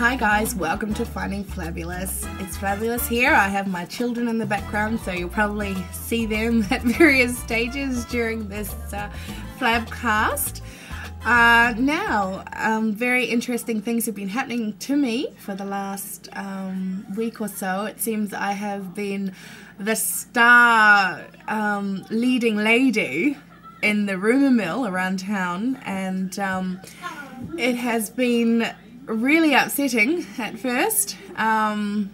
Hi guys, welcome to Finding Flabulous. It's Flabulous here. I have my children in the background, so you'll probably see them at various stages during this Flabcast. Very interesting things have been happening to me for the last week or so. It seems I have been the star leading lady in the rumour mill around town, and it has been really upsetting at first. I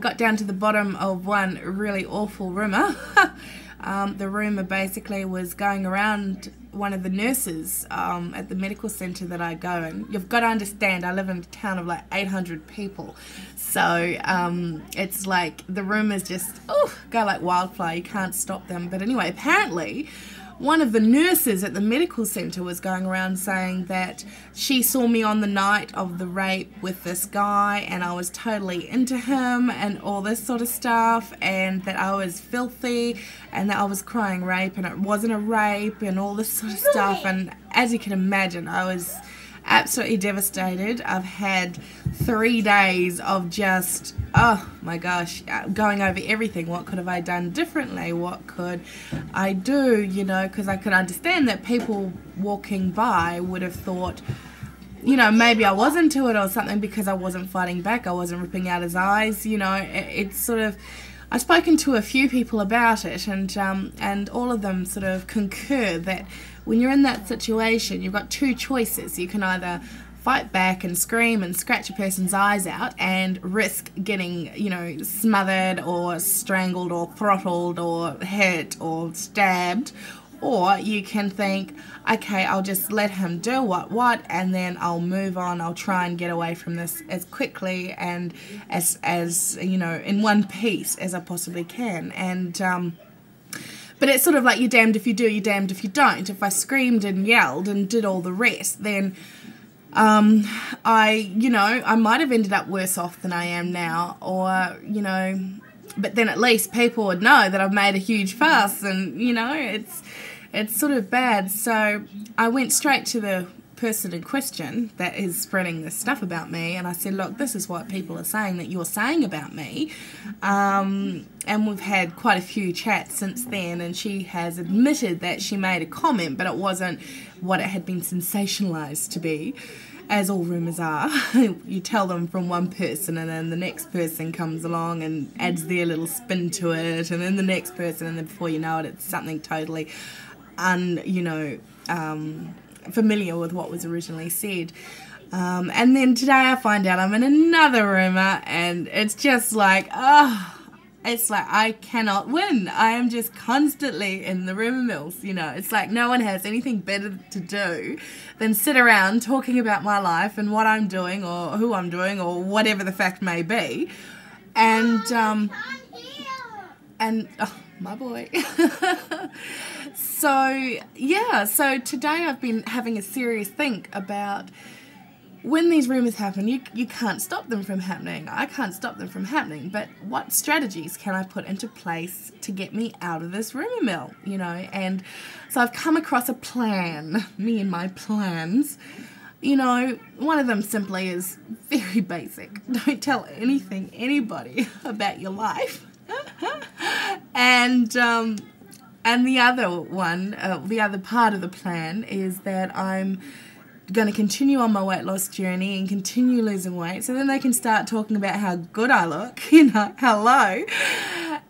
got down to the bottom of one really awful rumour. The rumour basically was going around one of the nurses at the medical centre that I go in. You've got to understand, I live in a town of like 800 people, so it's like the rumours just go like wildfire. You can't stop them. But anyway, apparently one of the nurses at the medical centre was going around saying that she saw me on the night of the rape with this guy and I was totally into him and all this sort of stuff, and that I was filthy and that I was crying rape and it wasn't a rape and all this sort of stuff. And as you can imagine, I was absolutely devastated. I've had 3 days of just, oh my gosh, going over everything. What could have I done differently? What could I do? You know, because I could understand that people walking by would have thought, you know, maybe I was into it or something because I wasn't fighting back. I wasn't ripping out his eyes. You know, it's sort of, I've spoken to a few people about it, and all of them sort of concur that when you're in that situation, you've got two choices. You can either fight back and scream and scratch a person's eyes out and risk getting, you know, smothered or strangled or throttled or hit or stabbed, or you can think, okay, I'll just let him do what and then I'll move on. I'll try and get away from this as quickly and as you know, in one piece as I possibly can. And but it's sort of like, you're damned if you do, you're damned if you don't. If I screamed and yelled and did all the rest, then I might have ended up worse off than I am now, or, you know, but then at least people would know that I've made a huge fuss, and, you know, it's sort of bad. So I went straight to the person in question that is spreading this stuff about me, and I said, look, this is what people are saying that you're saying about me, and we've had quite a few chats since then, and she has admitted that she made a comment, but it wasn't what it had been sensationalized to be, as all rumours are. You tell them from one person and then the next person comes along and adds their little spin to it, and then the next person, and then before you know it, it's something totally familiar with what was originally said. And then today I find out I'm in another rumour, and it's just like, it's like I cannot win. I am just constantly in the rumour mills, you know. It's like no one has anything better to do than sit around talking about my life and what I'm doing or who I'm doing or whatever the fact may be. And my boy. So today I've been having a serious think about, when these rumours happen, you can't stop them from happening. I can't stop them from happening, but what strategies can I put into place to get me out of this rumour mill, you know? And so I've come across a plan, me and my plans. You know, one of them simply is very basic. Don't tell anybody about your life. And the other one, the other part of the plan is that I'm going to continue on my weight loss journey and continue losing weight, so then they can start talking about how good I look, you know, hello.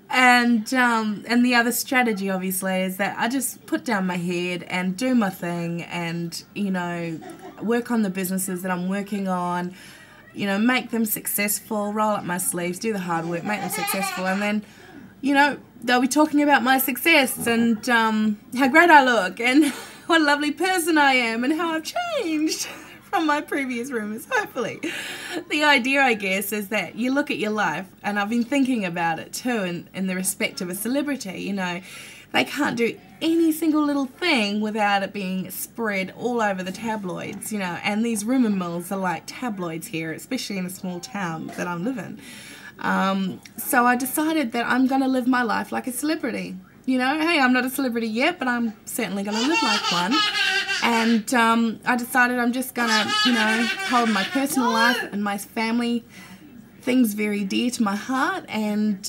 And the other strategy, obviously, is that I just put down my head and do my thing and, you know, work on the businesses that I'm working on, you know, make them successful, roll up my sleeves, do the hard work, make them successful, and then, you know, they'll be talking about my success and how great I look and what a lovely person I am and how I've changed from my previous rumours, hopefully. The idea, I guess, is that you look at your life, and I've been thinking about it too in the respect of a celebrity, you know. They can't do any single little thing without it being spread all over the tabloids, you know, and these rumour mills are like tabloids here, especially in a small town that I'm living. So I decided that I'm going to live my life like a celebrity. You know, hey, I'm not a celebrity yet, but I'm certainly going to live like one. And I decided I'm just gonna, you know, hold my personal life and my family things very dear to my heart, and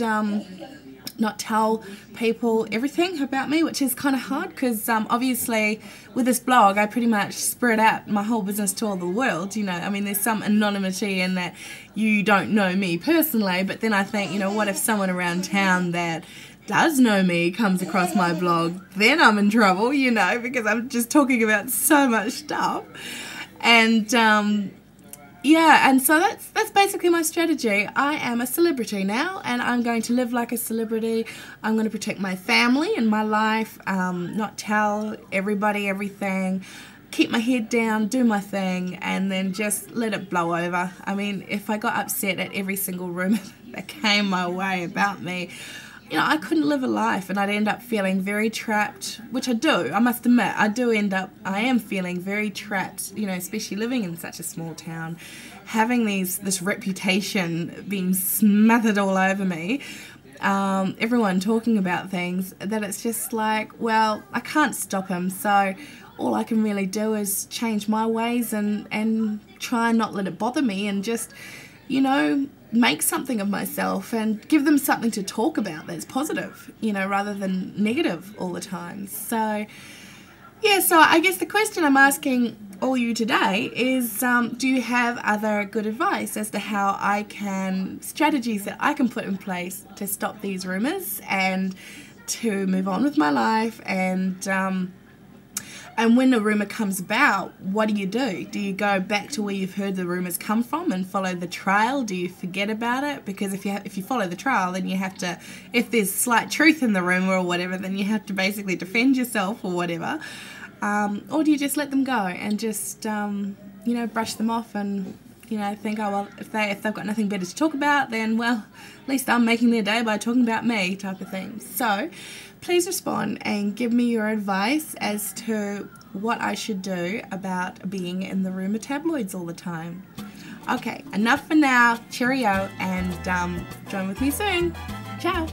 not tell people everything about me, which is kind of hard because obviously with this blog I pretty much spread out my whole business to all the world, you know. I mean, there's some anonymity in that you don't know me personally, but then I think, you know, what if someone around town that does know me comes across my blog? Then I'm in trouble, you know, because I'm just talking about so much stuff. And yeah, and so that's basically my strategy. I am a celebrity now, and I'm going to live like a celebrity. I'm going to protect my family and my life, not tell everybody everything, keep my head down, do my thing, and then just let it blow over. I mean, if I got upset at every single rumor that came my way about me, you know, I couldn't live a life, and I'd end up feeling very trapped, which I do. I must admit, I am feeling very trapped, you know, especially living in such a small town, having this reputation being smothered all over me, everyone talking about things, that it's just like, well, I can't stop him, so all I can really do is change my ways and try and not let it bother me, and just, you know, make something of myself and give them something to talk about that's positive, you know, rather than negative all the time. So yeah, so I guess the question I'm asking all you today is, do you have other good advice as to how strategies that I can put in place to stop these rumors and to move on with my life? And when a rumour comes about, what do? Do you go back to where you've heard the rumours come from and follow the trail? Do you forget about it? Because if you follow the trail, then you have to, if there's slight truth in the rumour or whatever, then you have to basically defend yourself or whatever. Or do you just let them go and just, you know, brush them off and, you know, think, oh, well, if they've got nothing better to talk about, then, well, at least I'm making their day by talking about me, type of thing. So please respond and give me your advice as to what I should do about being in the rumour tabloids all the time. Okay, enough for now. Cheerio, and join with me soon. Ciao.